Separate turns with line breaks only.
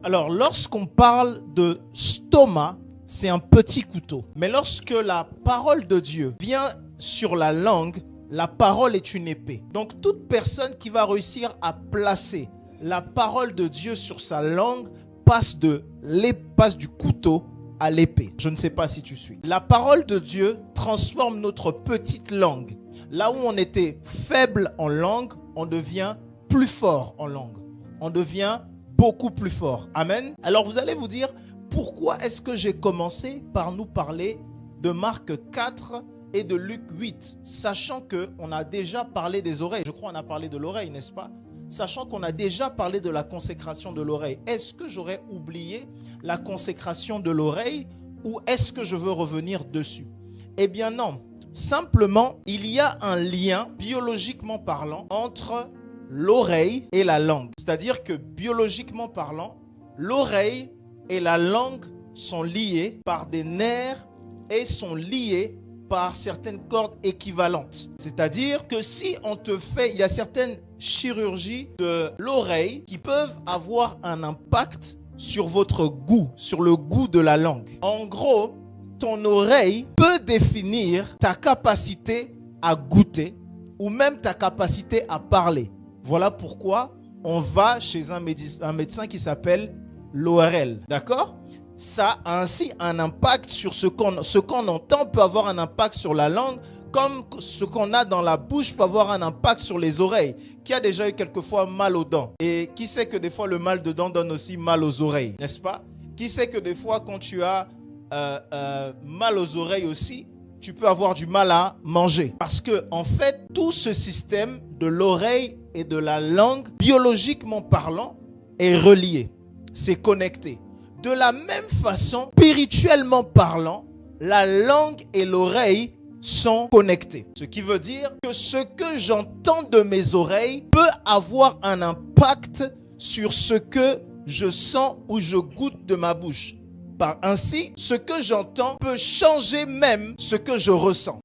Alors, lorsqu'on parle de stoma, c'est un petit couteau. Mais lorsque la parole de Dieu vient sur la langue, la parole est une épée. Donc, toute personne qui va réussir à placer la parole de Dieu sur sa langue passe du couteau à l'épée. Je ne sais pas si tu suis. La parole de Dieu transforme notre petite langue. Là où on était faible en langue, on devient plus fort en langue. On devient beaucoup plus fort. Amen. Alors vous allez vous dire, pourquoi est-ce que j'ai commencé par nous parler de Marc 4 et de Luc 8, sachant qu'on a déjà parlé des oreilles. Je crois qu'on a parlé de l'oreille, n'est-ce pas? Sachant qu'on a déjà parlé de la consécration de l'oreille. Est-ce que j'aurais oublié la consécration de l'oreille ou est-ce que je veux revenir dessus? Eh bien non. Simplement, il y a un lien, biologiquement parlant, entre l'oreille et la langue. C'est-à-dire que biologiquement parlant, l'oreille et la langue sont liées par des nerfs et sont liées par certaines cordes équivalentes. C'est-à-dire que si on te fait, il y a certaines chirurgies de l'oreille qui peuvent avoir un impact sur votre goût, sur le goût de la langue. En gros, ton oreille peut définir ta capacité à goûter ou même ta capacité à parler. Voilà pourquoi on va chez un médecin qui s'appelle l'ORL. D'accord? Ça a ainsi un impact sur ce qu'on entend peut avoir un impact sur la langue, comme ce qu'on a dans la bouche peut avoir un impact sur les oreilles. Qui a déjà eu quelquefois mal aux dents? Et qui sait que des fois le mal de dents donne aussi mal aux oreilles, n'est-ce pas? Qui sait que des fois quand tu as mal aux oreilles aussi, tu peux avoir du mal à manger. Parce que en fait, tout ce système de l'oreille et de la langue, biologiquement parlant, est relié. C'est connecté. De la même façon, spirituellement parlant, la langue et l'oreille sont connectés. Ce qui veut dire que ce que j'entends de mes oreilles peut avoir un impact sur ce que je sens ou je goûte de ma bouche. Ainsi, ce que j'entends peut changer même ce que je ressens.